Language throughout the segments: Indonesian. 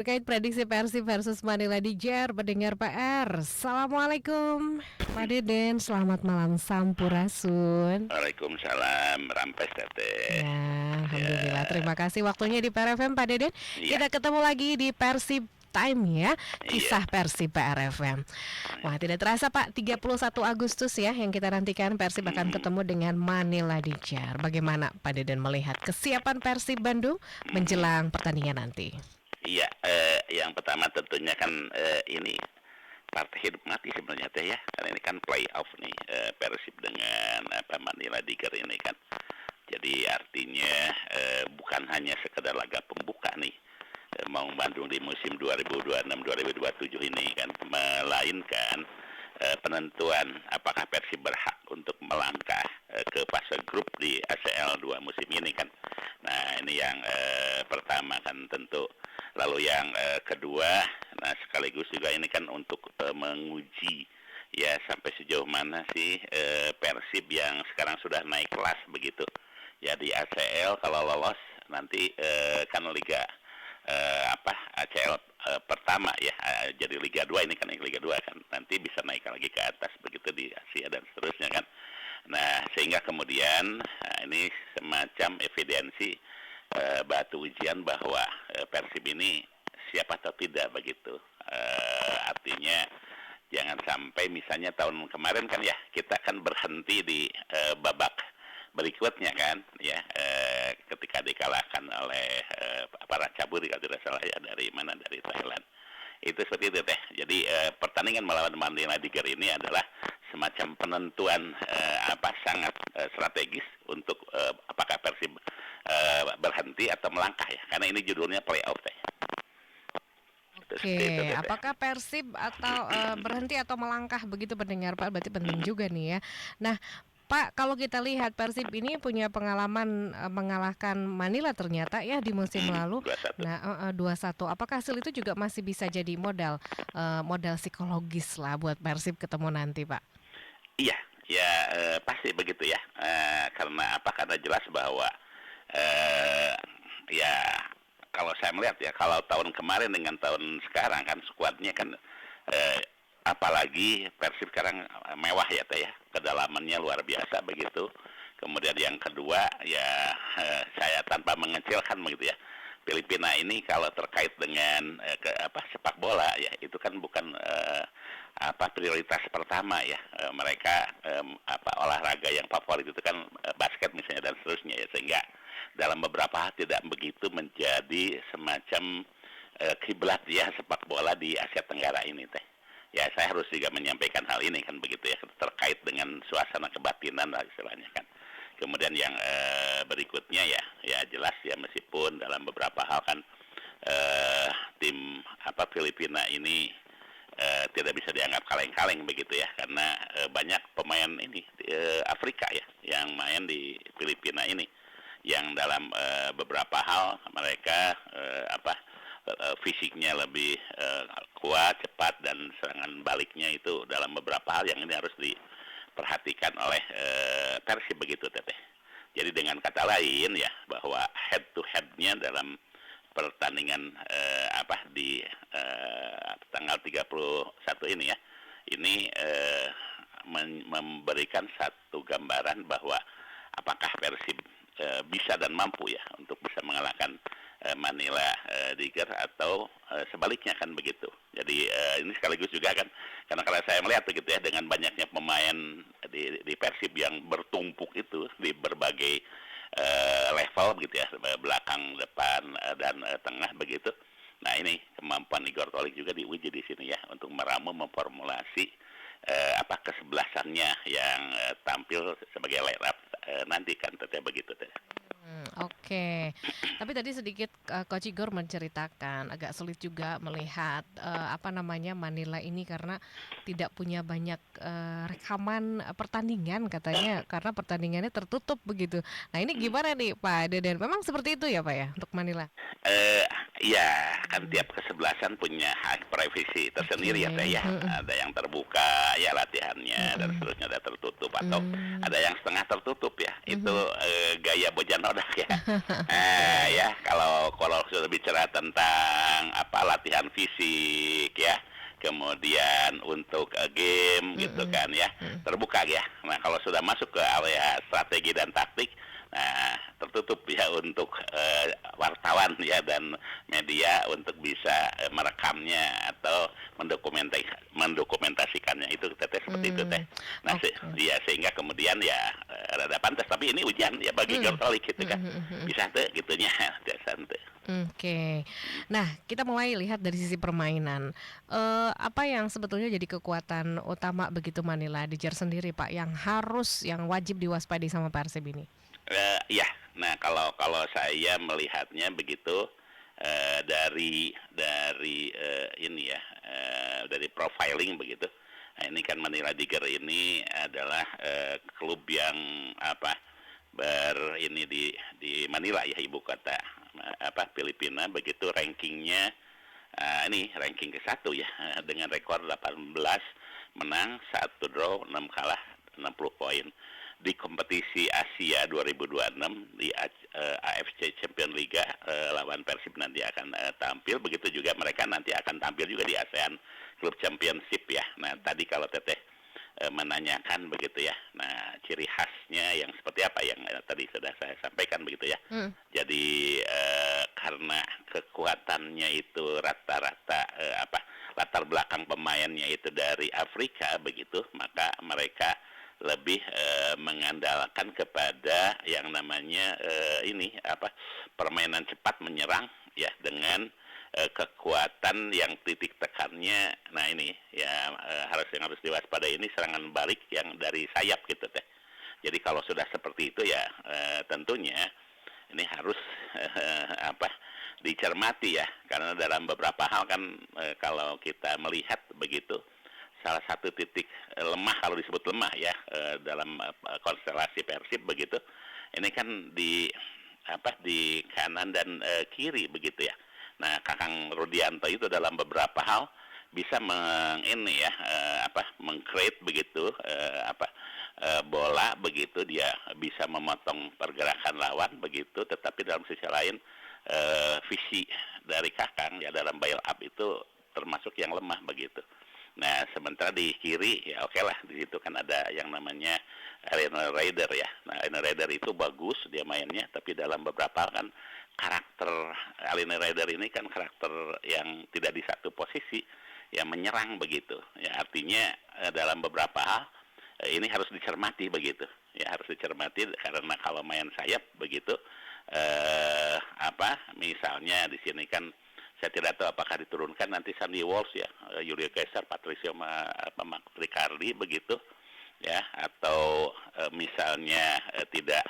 Terkait prediksi Persib versus Manila di JR pendengar PR. Assalamualaikum Pak Deden, selamat malam Sampurasun. Waalaikumsalam, rampes teteh. Ya, Alhamdulillah. Ya, Terima kasih waktunya di PR FM Pak Deden. iya, Kita ketemu lagi di Persib Time ya, iya. kisah Persib PR FM. Wah, tidak terasa Pak, 31 Agustus ya yang kita nantikan Persib akan ketemu dengan Manila di JR. Bagaimana Pak Deden melihat kesiapan Persib Bandung menjelang pertandingan nanti? Iya, yang pertama tentunya kan ini partai hidup mati sebenarnya teh ya. Karena ini kan playoff nih, Persib dengan Manila Tiger ini kan. Jadi artinya bukan hanya sekedar laga pembuka nih, mau Bandung di musim 2026-2027 ini kan, melainkan penentuan apakah Persib berhak untuk melangkah ke fase grup di ACL 2 musim ini kan. Nah ini yang pertama kan tentu. Lalu yang kedua, nah sekaligus juga ini kan untuk menguji ya sampai sejauh mana sih Persib yang sekarang sudah naik kelas begitu. Ya di ACL kalau lolos nanti kan Liga ACL pertama ya, jadi Liga 2 ini kan Liga 2 kan nanti bisa naik lagi ke atas begitu di Asia dan seterusnya kan. Nah sehingga kemudian ini semacam evidensi batu ujian bahwa Persib ini siap atau tidak begitu. Artinya jangan sampai misalnya tahun kemarin kan ya kita kan berhenti di babak berikutnya kan ya, ketika dikalahkan oleh para cabur kalau tidak salah ya, dari Thailand. Itu seperti itu teh. Jadi pertandingan melawan Manila Tiger ini adalah semacam penentuan sangat strategis untuk apakah Persib berhenti atau melangkah ya, karena ini judulnya playoff teh. Oke, apakah Persib atau berhenti atau melangkah begitu pendengar Pak, berarti penting juga nih ya. Nah, Pak, kalau kita lihat Persib ini punya pengalaman mengalahkan Manila ternyata ya di musim lalu. 2-1. Nah, 2-1. Apakah hasil itu juga masih bisa jadi modal psikologis lah buat Persib ketemu nanti, Pak? Iya, ya pasti begitu ya. Karena apa? Karena jelas bahwa ya kalau saya melihat ya, kalau tahun kemarin dengan tahun sekarang kan skuadnya kan apalagi Persib sekarang mewah ya teh ya, kedalamannya luar biasa begitu. Kemudian yang kedua ya, saya tanpa mengecilkan begitu ya, Filipina ini kalau terkait dengan sepak bola ya, itu kan bukan prioritas pertama ya. Mereka olahraga yang favorit itu kan basket misalnya dan seterusnya ya, sehingga dalam beberapa hal tidak begitu menjadi semacam kiblat ya sepak bola di Asia Tenggara ini teh. Ya saya harus juga menyampaikan hal ini kan begitu ya, terkait dengan suasana kebatinan lah istilahnya kan. Kemudian yang berikutnya ya jelas ya, meskipun dalam beberapa hal kan tim Filipina ini tidak bisa dianggap kaleng-kaleng begitu ya, karena banyak pemain ini Afrika ya yang main di Filipina ini, yang dalam beberapa hal mereka fisiknya lebih kuat, cepat, dan serangan baliknya itu dalam beberapa hal yang ini harus diperhatikan oleh Persib begitu teteh. Jadi dengan kata lain ya, bahwa head to head-nya dalam pertandingan di tanggal 31 ini ya, ini memberikan satu gambaran bahwa apakah Persib bisa dan mampu ya untuk bisa mengalahkan Manila Tiger atau sebaliknya kan begitu. Jadi ini sekaligus juga kan, karena kalau saya melihat begitu ya, dengan banyaknya pemain di Persib yang bertumpuk itu di berbagai level begitu ya, belakang, depan, dan tengah begitu. Nah ini kemampuan Igor Tolik juga diuji di sini ya, untuk meramu memformulasi kesebelasannya yang tampil sebagai line up nanti kan teteh begitu teh. Oke. Tapi tadi sedikit Coach Igor menceritakan agak sulit juga melihat Manila ini karena tidak punya banyak rekaman pertandingan katanya, karena pertandingannya tertutup begitu. Nah ini gimana nih Pak Deden? Memang seperti itu ya Pak ya untuk Manila? Ya kan tiap kesebelasan punya hak privasi tersendiri ya teh ya. Ada yang terbuka ya latihannya dan seterusnya, ada tertutup atau ada yang setengah tertutup ya. Itu gaya Bojanoda badak ya. Oke. Ya kalau kalau sudah bicara tentang latihan fisik ya, kemudian untuk game gitu Mhm, kan ya, mhm. terbuka ya. Nah kalau sudah masuk ke area strategi dan taktik, nah tertutup ya untuk wartawan ya dan media untuk bisa merekamnya atau mendokumentasikannya itu teteh seperti itu teh. Mmm, Nah, oke. ya sehingga kemudian ya rada pantas tapi ini ujian ya bagi Mhm, Gertolik gitu mhm kan. mhm mhm. Bisa teu gitunya biasana teu. Oke. Nah, kita mulai lihat dari sisi permainan. Apa yang sebetulnya jadi kekuatan utama begitu Manila Dodgers sendiri, Pak, yang wajib diwaspadai sama Persib ini? Iya. Nah, kalau kalau saya melihatnya begitu, ini ya, dari profiling begitu. Nah, ini kan Manila Tiger ini adalah, klub yang apa, ini di Manila ya, ibu kota, Filipina, begitu rankingnya, ini ranking ke-1 ya, dengan rekor 18 menang, 1 draw, 6 kalah, 60 poin. Di kompetisi Asia 2026 di AFC Champions League lawan Persib nanti akan tampil, begitu juga mereka nanti akan tampil juga di ASEAN Club Championship ya. Nah, tadi kalau Teteh menanyakan begitu ya. Nah, ciri khasnya yang seperti apa yang tadi sudah saya sampaikan begitu ya. Mhm, Jadi karena kekuatannya itu rata-rata latar belakang pemainnya itu dari Afrika begitu, maka mereka lebih mengandalkan kepada yang namanya permainan cepat menyerang ya dengan kekuatan yang titik tekannya. Nah ini ya yang harus diwaspadai ini serangan balik yang dari sayap gitu teh. Jadi kalau sudah seperti itu ya tentunya ini harus apa dicermati ya, karena dalam beberapa hal kan kalau kita melihat begitu, salah satu titik lemah, kalau disebut lemah ya, dalam konstelasi Persib begitu, ini kan di kanan dan kiri begitu ya. Nah, Kakang Rudianto itu dalam beberapa hal bisa mengcreate begitu bola begitu, dia bisa memotong pergerakan lawan begitu, tetapi dalam sisi lain visi dari Kakang ya dalam build up itu termasuk yang lemah begitu. Nah, sementara di kiri ya oke lah, di situ kan ada yang namanya Allen Rider ya. Nah, Allen Rider itu bagus dia mainnya, tapi dalam beberapa kan karakter Allen Rider ini kan karakter yang tidak di satu posisi, yang menyerang begitu. Ya artinya dalam beberapa hal ini harus dicermati begitu. Ya harus dicermati karena kalau main sayap begitu misalnya di sini kan saya tidak tahu apakah diturunkan nanti Sandy Walsh ya, Julio Cesar, Patricio Ricardi begitu ya, atau misalnya tidak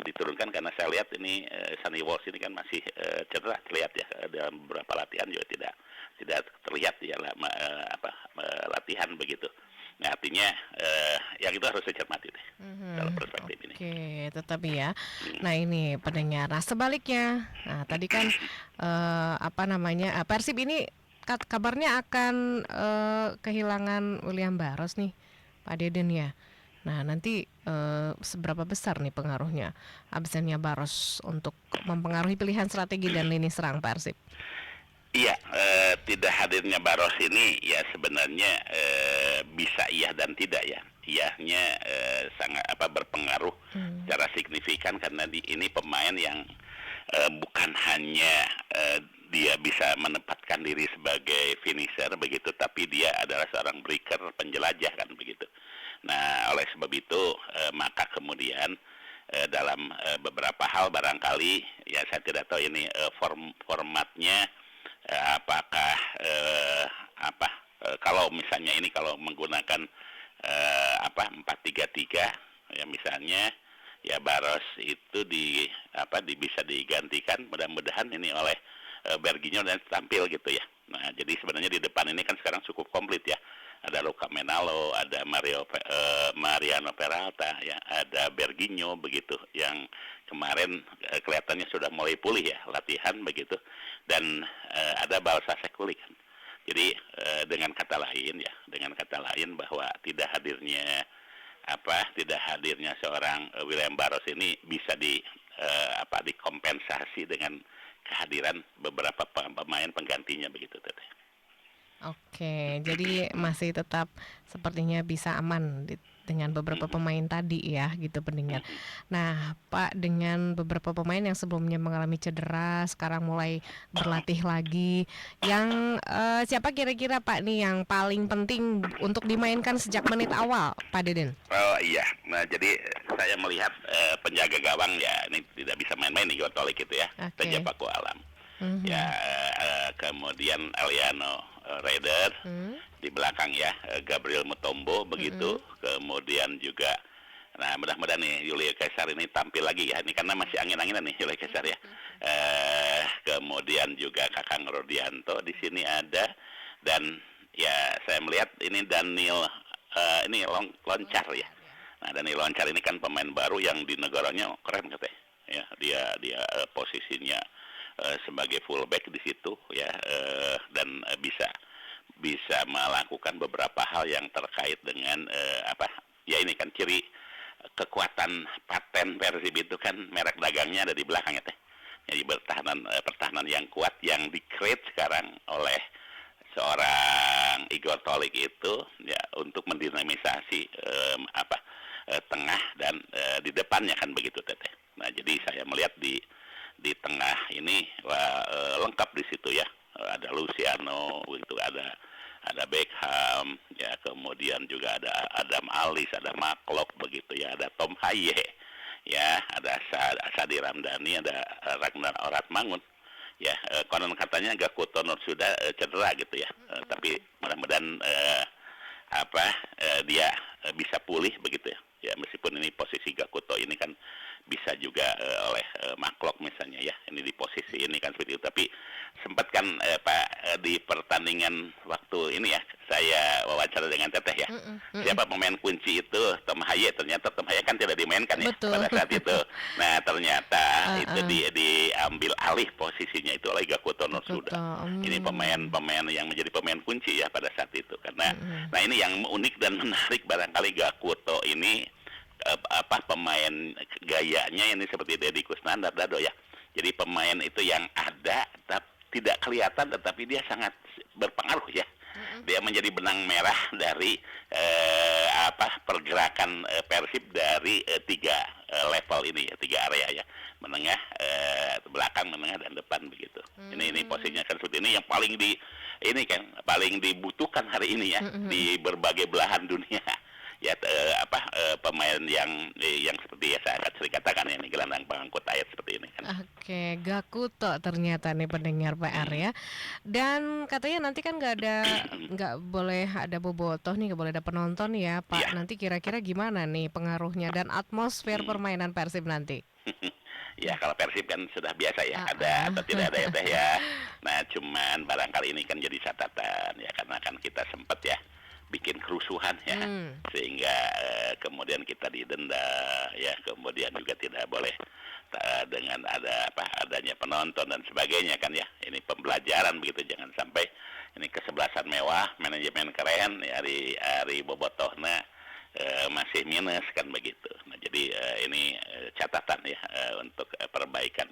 diturunkan karena saya lihat ini Sandy Walsh ini kan masih cedera terlihat ya, dalam beberapa latihan juga tidak terlihat ya latihan begitu. Nah artinya yang itu harus dicermati deh dalam mhm, perspektif ini. oke, tetapi ya. Hmm. Nah ini pendengar, nah sebaliknya, nah tadi kan, Persib ini kabarnya akan, kehilangan William Barros nih, Pak Deden ya. Nah nanti, seberapa besar nih pengaruhnya absennya Barros untuk mempengaruhi pilihan strategi dan lini serang Persib? Iya, tidak hadirnya Baros ini ya sebenarnya bisa iya dan tidak ya. Iyanya sangat berpengaruh Mmm, secara signifikan karena ini pemain yang bukan hanya dia bisa menempatkan diri sebagai finisher begitu, tapi dia adalah seorang breaker, penjelajah kan begitu. Nah, oleh sebab itu maka kemudian dalam beberapa hal barangkali ya saya tidak tahu ini formatnya apakah kalau misalnya ini kalau menggunakan 4-3-3 ya misalnya ya Baros itu bisa digantikan mudah-mudahan ini oleh Berginho dan tampil gitu ya. Nah, jadi sebenarnya di depan ini kan sekarang cukup komplit ya. Ada Luka Menalo, ada Mariano Peralta, ya, ada Berginho begitu yang kemarin kelihatannya sudah mulai pulih ya latihan begitu, dan ada Balsa Sekulik. Jadi dengan kata lain bahwa tidak hadirnya tidak hadirnya seorang William Barros ini bisa dikompensasi dengan kehadiran beberapa pemain penggantinya begitu Teteh. Oke, jadi masih tetap sepertinya bisa aman dengan beberapa Mhm, pemain tadi ya, gitu pendengar. mhm. Nah, Pak, dengan beberapa pemain yang sebelumnya mengalami cedera, sekarang mulai berlatih lagi, yang siapa kira-kira Pak nih yang paling penting untuk dimainkan sejak menit awal, Pak Deden? Oh iya, nah jadi saya melihat penjaga gawang ya ini tidak bisa main-main nih Gotolik itu ya, Teja Oke. Paku Alam. Ya, Mhm. kemudian Eliano Raider Hmm, di belakang ya, Gabriel Mutombo begitu, mhm. kemudian juga nah mudah-mudahan nih Julio Cesar ini tampil lagi ya, ini karena masih angin-anginan nih Julio Cesar ya. Kemudian juga Kakang Rodianto di sini ada dan ya saya melihat ini Daniel ini Loncar ya. Loncar ya. Nah, Daniel Loncar ini kan pemain baru yang di negaranya keren katanya. Ya, dia dia posisinya sebagai fullback di situ ya dan bisa bisa melakukan beberapa hal yang terkait dengan ya ini kan ciri kekuatan paten Persib itu kan merek dagangnya ada di belakang ya teh. Jadi pertahanan yang kuat yang di-create sekarang oleh seorang Igor Tolik itu ya untuk mendinamisasi tengah dan di depannya kan begitu teteh. Nah jadi saya melihat di tengah ini lengkap di situ ya. Ada Luciano, itu ada Beckham, ya kemudian juga ada Adam Alis, ada Maklok begitu ya, ada Tom Haye, ya ada Sadi Ramdhani, ada Ragnar Oratmangun. Ya konon katanya Gakuto sudah cedera gitu ya, tapi mudah-mudahan dia bisa pulih begitu ya. Ya meskipun ini posisi Gakuto ini kan bisa juga oleh Maklok misalnya ya, ini di posisi ini kan seperti itu. Tapi sempat kan Pak di pertandingan waktu ini ya saya wawancara dengan Teteh ya, Mhm, mhm. siapa pemain kunci itu Tom Haye, ternyata Tom Haye kan tidak dimainkan ya Betul. pada saat itu. Nah ternyata itu Heeh. diambil alih posisinya itu oleh Gakuto Gakuto. Sudah. Ini pemain-pemain yang menjadi pemain kunci ya pada saat itu karena Mhm. nah ini yang unik dan menarik barangkali Gakuto ini pemain gayanya ini seperti Deddy Kusnandar Dado ya. Jadi pemain itu yang ada tidak kelihatan tetapi dia sangat berpengaruh ya. Mhm. Dia menjadi benang merah dari pergerakan Persib dari tiga level ini ya, tiga area ya. Menengah, belakang, menengah dan depan begitu. Ini Mmm. posisinya kan seperti ini yang paling ini kan paling dibutuhkan hari ini ya Mhm, mhm. di berbagai belahan dunia. Ya pemain yang seperti ya saya sering katakan ya, ini gelandang pengangkut air seperti ini kan. Oke, Gakuto ternyata nih pendengar PR Hmm. ya. Dan katanya nanti kan nggak boleh ada bobotoh nih, nggak boleh ada penonton ya, Pak. Iya. Nanti kira-kira gimana nih pengaruhnya dan atmosfer Hmm. permainan Persib nanti? Ya kalau Persib kan sudah biasa ya, ada atau Heeh. tidak ada ya teh ya. Nah cuman barangkali ini kan jadi catatan ya karena kan kita sempat ya bikin kerusuhan ya Mmm. sehingga kemudian kita didenda ya kemudian juga tidak boleh dengan adanya penonton dan sebagainya kan ya ini pembelajaran begitu jangan sampai ini kesebelasan mewah manajemen keren ya hari bobotohna masih minus kan begitu. Nah jadi ini catatan ya untuk perbaikan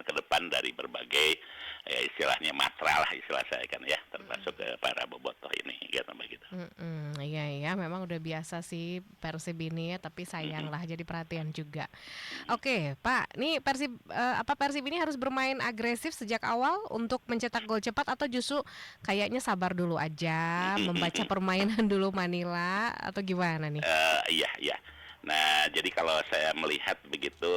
ke depan dari berbagai istilahnya matra lah istilah saya kan ya termasuk para bobotoh ini gitu begitu. Mhm, iya iya memang udah biasa sih Persib ini ya, tapi Mhm, sayanglah jadi perhatian juga. mhm. Oke, Pak, nih Persib ini harus bermain agresif sejak awal untuk mencetak gol cepat atau justru kayaknya sabar dulu aja, membaca permainan dulu Manila atau gimana nih? Iya iya. Nah, jadi kalau saya melihat begitu,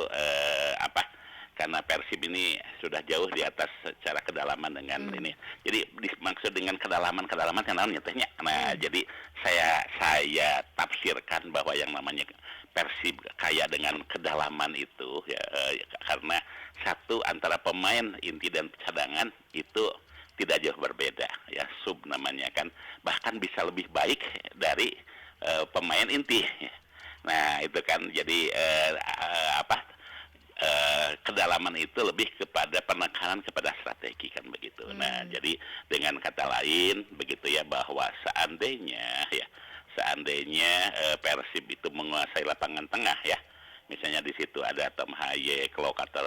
karena Persib ini sudah jauh di atas secara kedalaman dengan Mmm, ini. Jadi dimaksud dengan kedalaman-kedalaman yang namanya tehnya. Nah, mhm, jadi saya tafsirkan bahwa yang namanya Persib kaya dengan kedalaman itu ya, karena satu antara pemain inti dan cadangan itu tidak jauh berbeda ya, sub namanya kan, bahkan bisa lebih baik dari pemain inti. Nah, itu kan jadi kedalaman itu lebih kepada penekanan kepada strategi kan begitu. Nah, mmm, jadi dengan kata lain begitu ya bahwa seandainya ya seandainya Persib itu menguasai lapangan tengah ya, misalnya di situ ada Tom Haye, Klok atau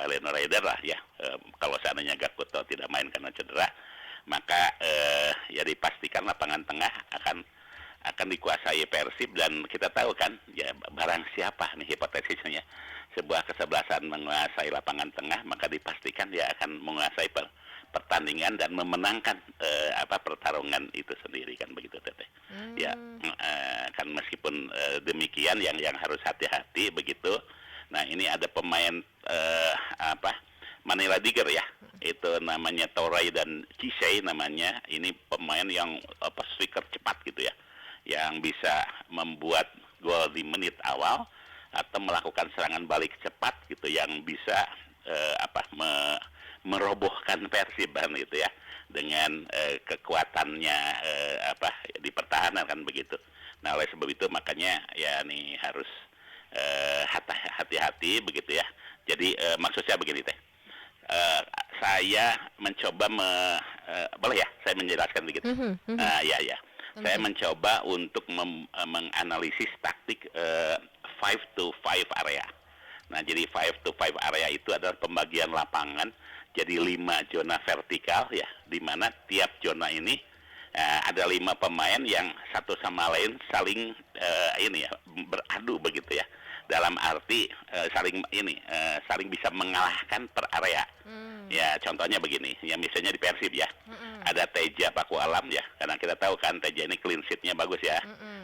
Leno Raider lah ya. Kalau seandainya Gakuto tidak main karena cedera, maka ya dipastikan lapangan tengah akan dikuasai Persib, dan kita tahu kan ya barang siapa nih hipotesisnya sebuah kesebelasan menguasai lapangan tengah, maka dipastikan dia akan menguasai pertandingan dan memenangkan pertarungan itu sendiri kan begitu Teteh. Ya kan meskipun demikian yang harus hati-hati begitu. Nah ini ada pemain Manila Tiger ya, itu namanya Toray dan Cisey namanya. Ini pemain yang striker cepat gitu ya, yang bisa membuat gol di menit awal atau melakukan serangan balik cepat gitu, yang bisa merobohkan Persib gitu ya, dengan kekuatannya di pertahanan kan begitu. Nah oleh sebab itu makanya ya nih harus hati-hati begitu ya. Jadi maksud saya begini Teh, saya mencoba boleh ya saya menjelaskan begitu. Ya. Saya mencoba untuk menganalisis taktik 5 to 5 area. Nah, jadi 5 to 5 area itu adalah pembagian lapangan jadi 5 zona vertikal ya, di mana tiap zona ini ada 5 pemain yang satu sama lain saling beradu begitu ya. Dalam arti saling bisa mengalahkan per area. Ya, contohnya begini, ya misalnya di Persib ya. Ada Teja Paku Alam ya, karena kita tahu kan Teja ini clean sheet-nya bagus ya.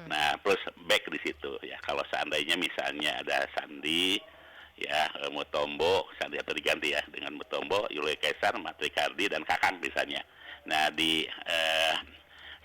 Nah, plus back di situ ya. Kalau seandainya misalnya ada Sandi ya, Mutombo, Sandi atau diganti ya dengan Mutombo, Yuli Kaisar, Matrikardi dan Kakang misalnya. Nah, di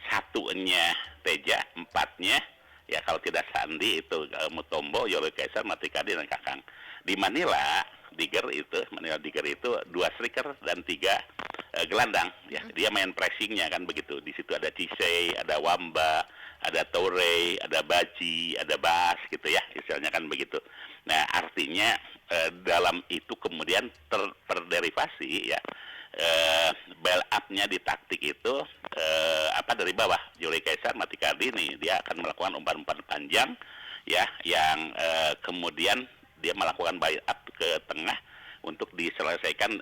satunya Teja, 4-nya ya kalau tidak Sandi itu Mutombo, Yuli Kaisar, Matrikardi dan Kakang. Di Manila Tiger itu 2 striker dan 3 gelandang ya. Dia main pressingnya kan begitu. Di situ ada Cisey, ada Wamba, ada Toure, ada Baji, ada Bas gitu ya, istilahnya kan begitu. Nah artinya dalam itu kemudian terderivasi ya, build up-nya di taktik itu dari bawah. Yuli Kaisar, Matrikardi nih dia akan melakukan umpan-umpan panjang ya, yang kemudian dia melakukan build up ke tengah untuk diselesaikan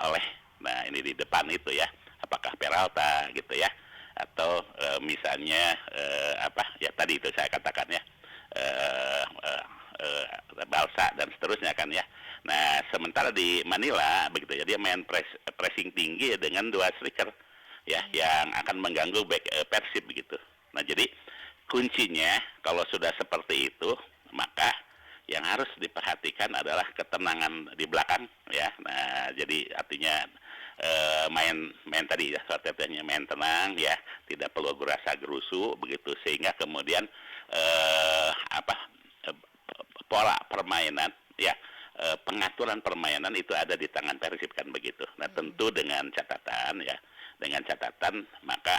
oleh, nah ini di depan itu ya, apakah Peralta gitu ya, atau misalnya ya tadi itu saya katakan ya, Balsa dan seterusnya kan ya. Nah sementara di Manila begitu ya, dia main pressing tinggi dengan 2 striker ya, yang akan mengganggu back Persib begitu. Nah jadi kuncinya kalau sudah seperti itu, maka yang harus diperhatikan adalah ketenangan di belakang ya. Nah jadi artinya main tadi ya, strategi main tenang ya, tidak perlu gerasa gerusu begitu, sehingga kemudian pola permainan ya, pengaturan permainan itu ada di tangan Persib kan begitu. Nah tentu dengan catatan maka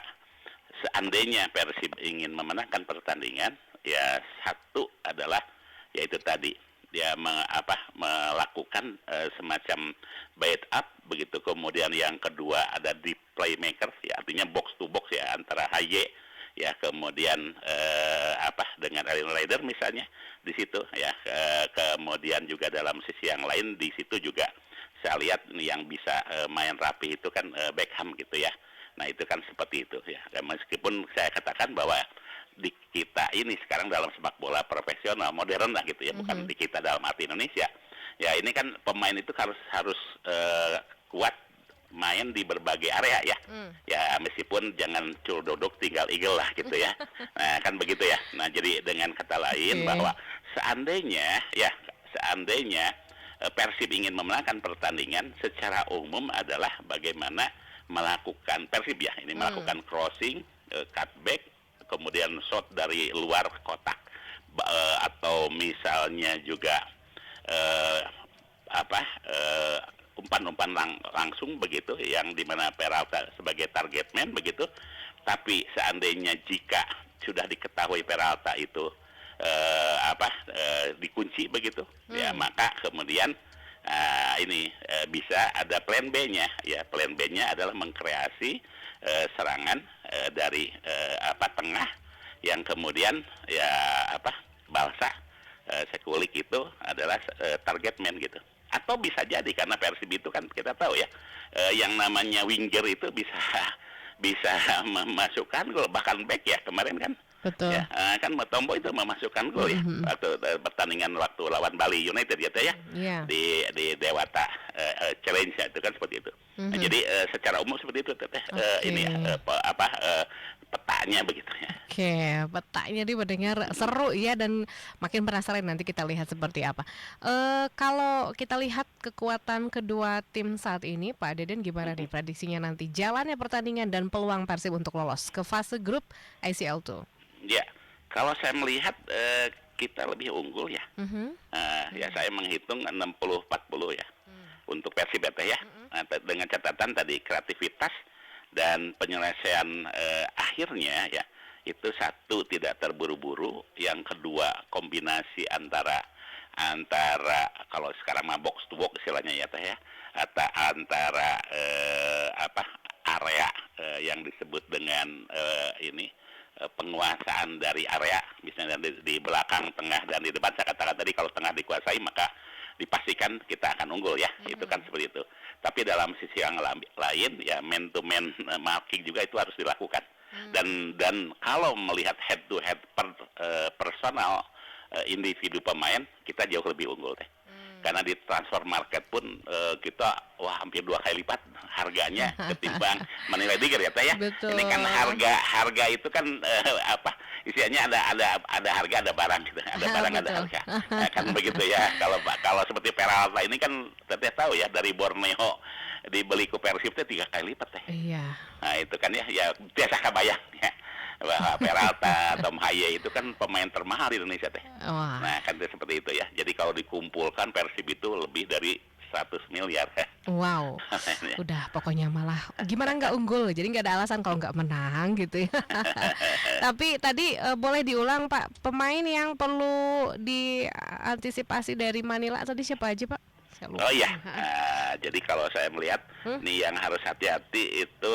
seandainya Persib ingin memenangkan pertandingan ya, satu adalah yaitu tadi dia melakukan semacam build up begitu. Kemudian yang kedua ada di playmaker ya, artinya box to box ya, antara Haye ya, kemudian dengan Alien Rider misalnya di situ ya, kemudian juga dalam sisi yang lain di situ juga saya lihat yang bisa main rapi itu kan Beckham gitu ya. Nah itu kan seperti itu ya. Dan meskipun saya katakan bahwa di kita ini sekarang dalam sepak bola profesional modern lah gitu ya, bukan di kita dalam arti Indonesia ya, ini kan pemain itu harus kuat main di berbagai area ya. Ya meskipun jangan dodok tinggal igel lah gitu ya. Nah kan begitu ya. Nah jadi dengan kata lain bahwa seandainya Persib ingin memenangkan pertandingan, secara umum adalah bagaimana melakukan Persib ya, ini melakukan crossing, cutback, kemudian shot dari luar kotak, atau misalnya juga umpan-umpan langsung begitu, yang dimana Peralta sebagai target man begitu. Tapi seandainya jika sudah diketahui Peralta itu dikunci begitu ya, maka kemudian bisa ada plan B-nya ya. Plan B-nya adalah mengkreasi serangan dari tengah yang kemudian ya apa Balsa Sekulik itu adalah target man gitu. Atau bisa jadi karena Persib itu kan kita tahu ya yang namanya winger itu bisa bisa memasukkan gol bahkan back ya kemarin kan ya Betul. kan Mutombo itu memasukkan gol ya Mhm mhm. waktu pertandingan waktu lawan Bali United gitu ya Iya. di Dewata Challenge itu kan seperti itu. Nah, Mhm. jadi secara umum seperti itu teteh Oke. ini ya petanya begitu ya. Oke, petanya nih mendengar seru ya dan makin penasaran nanti kita lihat seperti apa. Kalau kita lihat kekuatan kedua tim saat ini, Pak Deden gimana nih prediksinya nanti jalannya pertandingan dan peluang Persib untuk lolos ke fase grup ICL tuh? Ya, kalau saya melihat kita lebih unggul ya. Mhm. Ya saya menghitung 60-40 ya untuk Persib ya teh ya. Mhm. Dengan catatan tadi kreativitas dan penyelesaian akhirnya ya itu satu tidak terburu-buru, yang kedua kombinasi antara antara kalau sekarang mah box to box istilahnya ya teh ya, atau antara apa area yang disebut dengan ini penguasaan dari area misalnya di belakang, tengah dan di depan. Saya katakan tadi kalau tengah dikuasai maka dipastikan kita akan unggul ya, itu kan Mhm. seperti itu. Tapi dalam sisi yang lain ya man to man marking juga itu harus dilakukan. Mmm. Dan kalau melihat head to head personal individu pemain kita jauh lebih unggul teh. Karena di transfer market pun kita wah hampir 2 kali lipat harganya ketimbang Manila Tiger ya teh ya. Ini kan Betul. harga itu kan apa istilahnya ada harga ada barang gitu, ada barang ada Betul. harga. Kan begitu ya. Kalau seperti Peralta ini kan teteh tahu ya dari Borneo dibeli ke Persib teh 3 kali lipat teh. Iya. Nah itu kan ya biasa kabayang ya bahwa Peralta, Tom Haye itu kan pemain termahal di Indonesia teh. Wah. Nah kan seperti itu ya. Jadi kalau dikumpulkan Persib itu lebih dari 100 miliar. Wow, udah pokoknya malah gimana nggak unggul, jadi nggak ada alasan kalau nggak menang gitu ya. Tapi tadi, boleh diulang Pak, pemain yang perlu diantisipasi dari Manila tadi siapa aja Pak? Saya Oh lupa iya, nih, heeh. jadi kalau saya melihat Hmm? nih yang harus hati-hati itu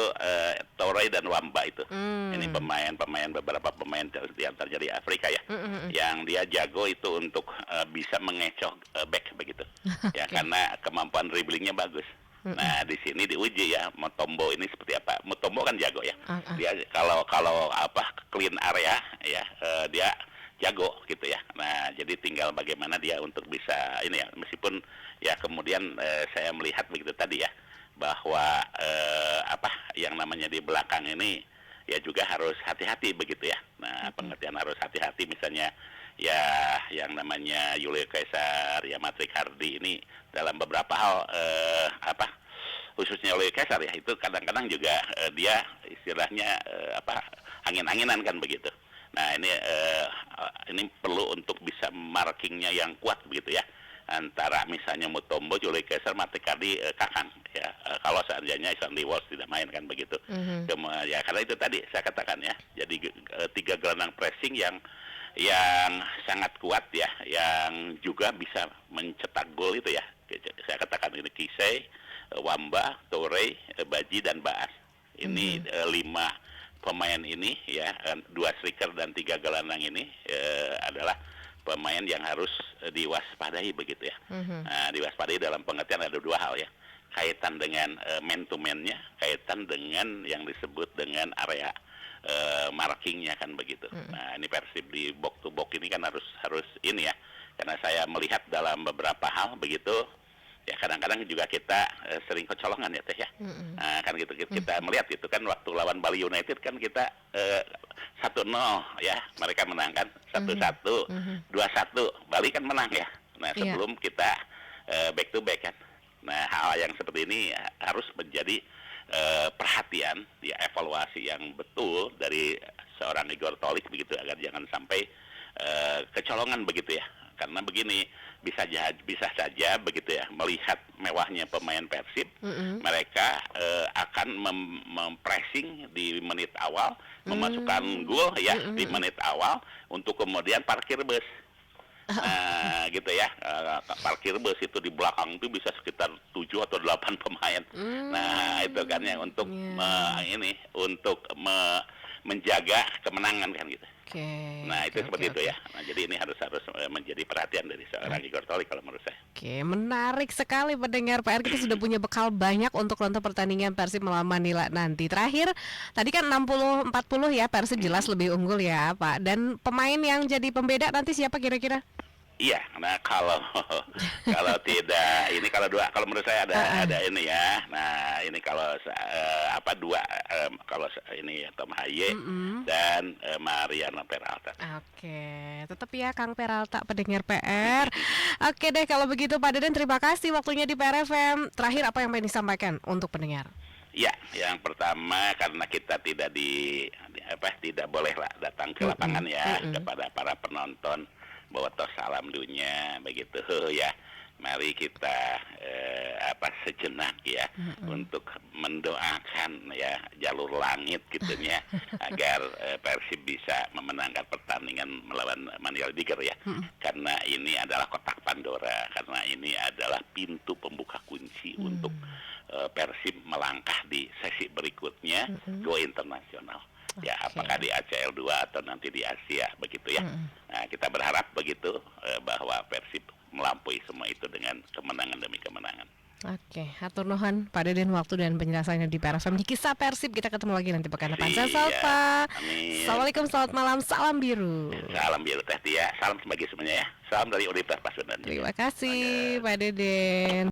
Torre dan Wamba itu. Ini Mmm. pemain beberapa pemain di antar dari Afrika ya, Mhm mhm. yang dia jago itu untuk bisa mengecoh back begitu. Ya Oke. karena kemampuan dribblingnya bagus. Mhm. Nah di sini diuji ya Mutombo ini seperti apa. Mutombo kan jago ya. Heeh. Dia kalau kalau apa clean area ya dia jago gitu ya. Nah, jadi tinggal bagaimana dia untuk bisa ini ya, meskipun ya kemudian saya melihat begitu tadi ya, bahwa apa yang namanya di belakang ini ya juga harus hati-hati begitu ya. Nah, Mhm. pengertian harus hati-hati misalnya ya yang namanya Julio Caesar, ya Patrick Hardy ini dalam beberapa hal apa khususnya Julio Caesar ya itu kadang-kadang juga dia istilahnya apa angin-anginan kan begitu. Nah ini perlu untuk bisa markingnya yang kuat begitu ya antara misalnya Mutombo, Julio Caesar, Matekadi, Kakang ya kalau seandainya Stanley Walsh tidak main kan begitu. Mhm. Ya karena itu tadi saya katakan ya jadi tiga gelandang pressing yang sangat kuat ya yang juga bisa mencetak gol itu ya saya katakan ini Kisei, Wamba, Torre, Baji dan Baas ini Mhm. 5 pemain ini ya 2 striker dan 3 gelandang ini adalah pemain yang harus diwaspadai begitu ya. Mhm. Nah, diwaspadai dalam pengertian ada 2 hal ya. Kaitan dengan man to man-nya, kaitan dengan yang disebut dengan area markingnya kan begitu. Mhm. Nah, ini Persib di box to box ini kan harus ini ya. Karena saya melihat dalam beberapa hal begitu ya kadang-kadang juga kita sering kecolongan ya teh ya. Mhm. Nah, kan gitu Mhm. kita melihat gitu kan waktu lawan Bali United kan kita 1-0 ya mereka menang kan Mhm. 1-1 Mhm. 2-1 Bali kan menang ya. Nah Iya. sebelum kita back to back kan. Nah hal yang seperti ini harus menjadi perhatian ya evaluasi yang betul dari seorang Igor Tolik begitu agar jangan sampai kecolongan begitu ya. Karena begini bisa saja begitu ya melihat mewahnya pemain Persib Mhm. mereka akan mempressing di menit awal memasukkan Mmm. gol ya Mhm di mhm. menit awal untuk kemudian parkir bus. Nah, gitu ya. Parkir bus itu di belakang itu bisa sekitar 7 atau 8 pemain. Nah, itu kan ya untuk Iya. ini untuk menjaga kemenangan kan gitu. Oke, Nah, oke, itu oke, seperti itu oke. ya. Nah, jadi ini harus menjadi perhatian dari seorang Igor Toli kalau menurut saya. Oke, menarik sekali pendengar PR. Kita sudah punya bekal banyak untuk nonton pertandingan Persib melawan Manila nanti. Terakhir, tadi kan 60-40 ya, Persib jelas Mhm. lebih unggul ya, Pak. Dan pemain yang jadi pembeda nanti siapa kira-kira? Iya, nah kalau kalau tidak ini kalau menurut saya ada Heeh. ini ya. Nah, ini kalau apa dua kalau ini ya, Tom Haye Mm-mm. dan Mariano Peralta. Oke, tetap ya Kang Peralta pendengar PR. Oke deh kalau begitu Pak Deden, terima kasih waktunya di PR FM. Terakhir apa yang pengen disampaikan untuk pendengar? Ya, yang pertama karena kita tidak tidak bolehlah datang ke Mm-mm, lapangan ya mm-mm. kepada para penonton bawa tos salam dunia begitu ya. Mari kita sejenak ya Mm-mm. untuk mendoakan ya jalur langit gitunya agar Persib bisa memenangkan pertandingan melawan Manila Tiger ya. Mm-mm. Karena ini adalah kotak Pandora, karena ini adalah pintu pembuka kunci untuk Mm. Persib melangkah di sesi berikutnya Mm-mm. go internasional. Ya, Oke. apakah di ACL 2 atau nanti di Asia begitu ya. Mm-mm. Nah, kita berharap begitu bahwa Persib melampaui semua itu dengan kemenangan demi kemenangan. Oke, hatur nuhun Pak Deden waktu dan penjelasannya di PR FM di kisah Persib. Kita ketemu lagi nanti pekan depan. Saya Siap. Salva. Amin. Assalamualaikum, selamat malam, salam biru. Salam biru Teh Tia. Salam sebagai semuanya ya. Salam dari Universitas Pasundan juga. Terima kasih Oke. Pak Deden.